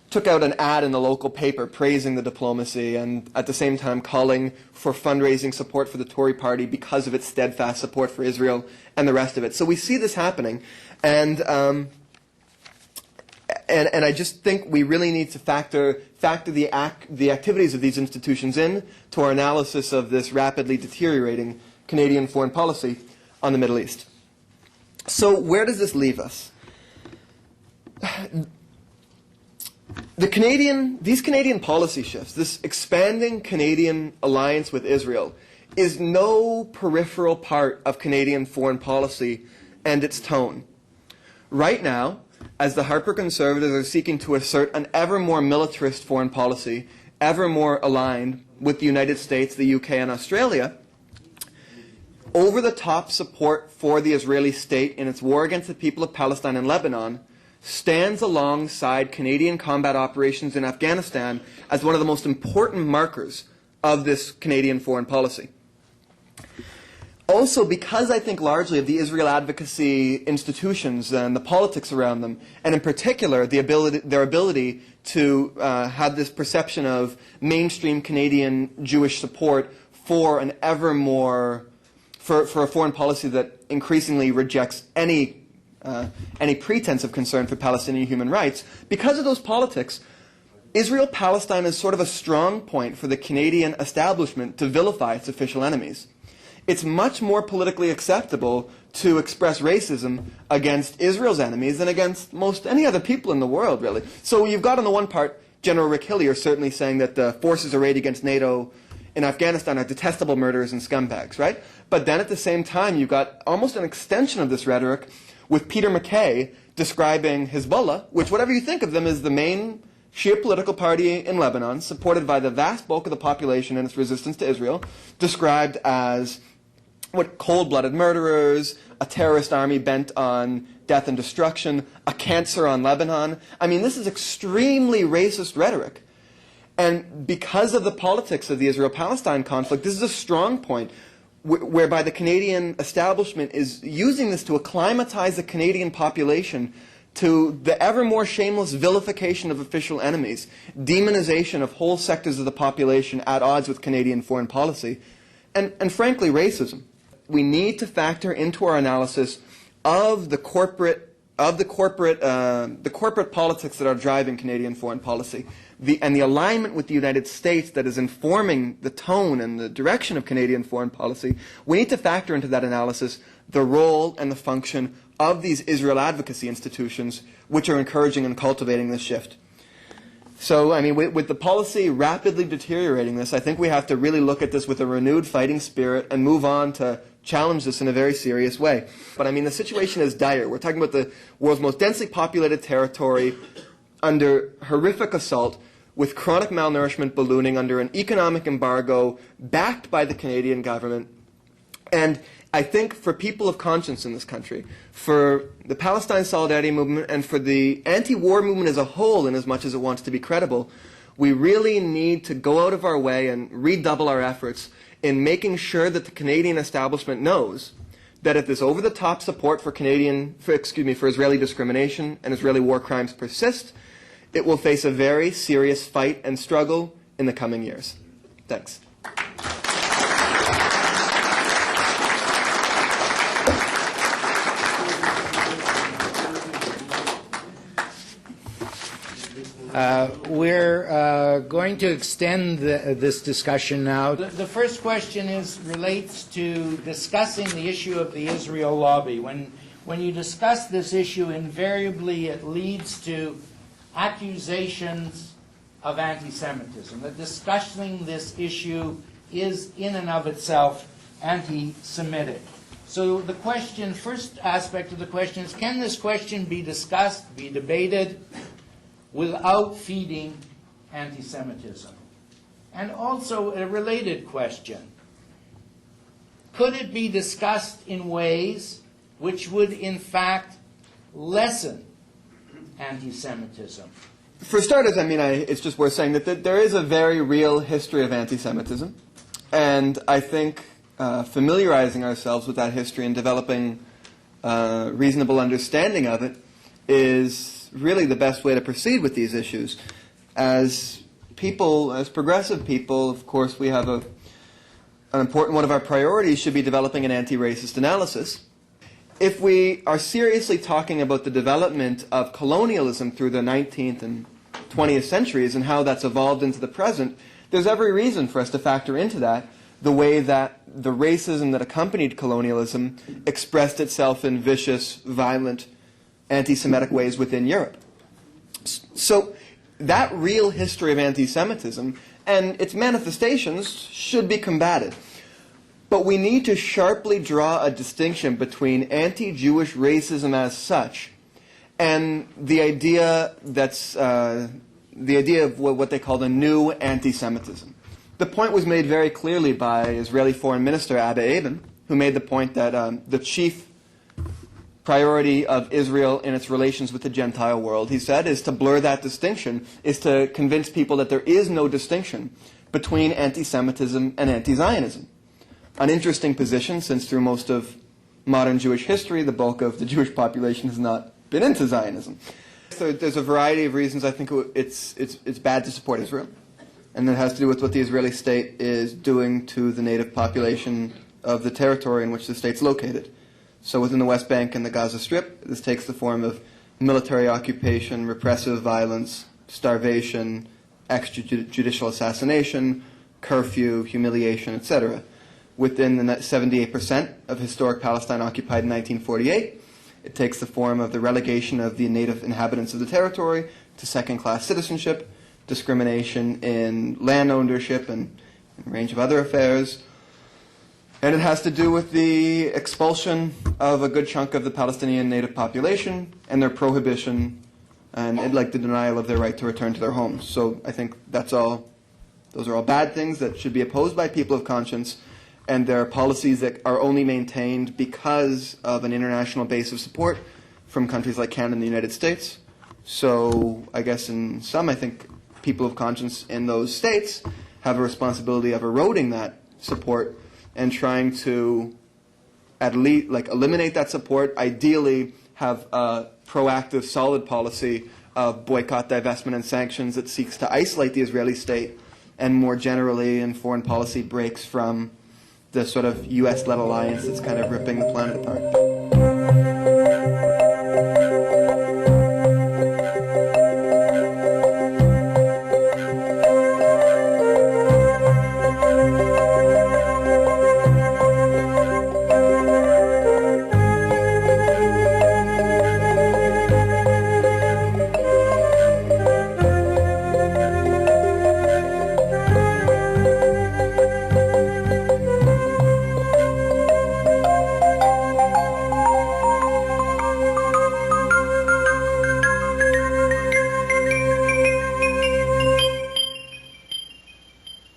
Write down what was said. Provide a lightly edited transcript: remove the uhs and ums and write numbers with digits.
took out an ad in the local paper praising the diplomacy and at the same time calling for fundraising support for the Tory party because of its steadfast support for Israel and the rest of it. So we see this happening, and I just think we really need to factor the activities of these institutions in to our analysis of this rapidly deteriorating Canadian foreign policy on the Middle East. So where does this leave us? These Canadian policy shifts, this expanding Canadian alliance with Israel, is no peripheral part of Canadian foreign policy and its tone. Right now, as the Harper Conservatives are seeking to assert an ever more militarist foreign policy, ever more aligned with the United States, the UK, and Australia, over-the-top support for the Israeli state in its war against the people of Palestine and Lebanon stands alongside Canadian combat operations in Afghanistan as one of the most important markers of this Canadian foreign policy. Also, because I think largely of the Israel advocacy institutions and the politics around them, and in particular their ability to have this perception of mainstream Canadian Jewish support for an ever more for a foreign policy that increasingly rejects any pretense of concern for Palestinian human rights, because of those politics, Israel-Palestine is sort of a strong point for the Canadian establishment to vilify its official enemies. It's much more politically acceptable to express racism against Israel's enemies than against most any other people in the world, really. So you've got on the one part General Rick Hillier certainly saying that the forces arrayed against NATO in Afghanistan are detestable murderers and scumbags, right? But then at the same time, you've got almost an extension of this rhetoric with Peter MacKay describing Hezbollah, which, whatever you think of them, is the main Shia political party in Lebanon, supported by the vast bulk of the population in its resistance to Israel, described as cold-blooded murderers, a terrorist army bent on death and destruction, a cancer on Lebanon. I mean, this is extremely racist rhetoric. And because of the politics of the Israel-Palestine conflict, this is a strong point whereby the Canadian establishment is using this to acclimatize the Canadian population to the ever more shameless vilification of official enemies, demonization of whole sectors of the population at odds with Canadian foreign policy, and frankly, racism. We need to factor into our analysis of the corporate politics that are driving Canadian foreign policy, and the alignment with the United States that is informing the tone and the direction of Canadian foreign policy. We need to factor into that analysis the role and the function of these Israel advocacy institutions, which are encouraging and cultivating this shift. So, I mean, with the policy rapidly deteriorating this, I think we have to really look at this with a renewed fighting spirit and move on to challenge this in a very serious way. But, I mean, the situation is dire. We're talking about the world's most densely populated territory under horrific assault, with chronic malnourishment ballooning under an economic embargo backed by the Canadian government. And I think for people of conscience in this country, for the Palestine Solidarity Movement, and for the anti-war movement as a whole, in as much as it wants to be credible, we really need to go out of our way and redouble our efforts in making sure that the Canadian establishment knows that if this over-the-top support for Israeli discrimination and Israeli war crimes persist, it will face a very serious fight and struggle in the coming years. Thanks. We're going to extend this discussion now. The first question relates to discussing the issue of the Israel lobby. When you discuss this issue, invariably it leads to accusations of anti-Semitism. That discussing this issue is in and of itself anti-Semitic. So the question, first aspect of the question is, can this question be discussed, be debated, without feeding anti-Semitism? And also a related question, could it be discussed in ways which would in fact lessen anti-Semitism? For starters, I mean, it's just worth saying that there is a very real history of anti-Semitism, and I think familiarizing ourselves with that history and developing reasonable understanding of it is really the best way to proceed with these issues. as people, as progressive people, of course, we have an important one of our priorities should be developing an anti-racist analysis. If we are seriously talking about the development of colonialism through the 19th and 20th centuries and how that's evolved into the present, there's every reason for us to factor into that the way that the racism that accompanied colonialism expressed itself in vicious, violent, anti-Semitic ways within Europe. So that real history of anti-Semitism and its manifestations should be combated. But we need to sharply draw a distinction between anti-Jewish racism as such and the idea of what they call the new anti-Semitism. The point was made very clearly by Israeli Foreign Minister Abba Eban, who made the point that the chief priority of Israel in its relations with the Gentile world, he said, is to blur that distinction, is to convince people that there is no distinction between anti-Semitism and anti-Zionism. An interesting position, since through most of modern Jewish history, the bulk of the Jewish population has not been into Zionism. So there's a variety of reasons I think it's bad to support Israel. And it has to do with what the Israeli state is doing to the native population of the territory in which the state's located. So within the West Bank and the Gaza Strip, this takes the form of military occupation, repressive violence, starvation, extrajudicial assassination, curfew, humiliation, etc. Within the 78% of historic Palestine occupied in 1948, it takes the form of the relegation of the native inhabitants of the territory to second-class citizenship, discrimination in land ownership, and a range of other affairs. And it has to do with the expulsion of a good chunk of the Palestinian native population and their prohibition and like the denial of their right to return to their homes. So I think those are all bad things that should be opposed by people of conscience, and there are policies that are only maintained because of an international base of support from countries like Canada and the United States. So I guess in sum, I think people of conscience in those states have a responsibility of eroding that support and trying to at least eliminate that support, ideally have a proactive, solid policy of boycott, divestment, and sanctions that seeks to isolate the Israeli state and more generally in foreign policy breaks from the sort of U.S.-led alliance that's kind of ripping the planet apart.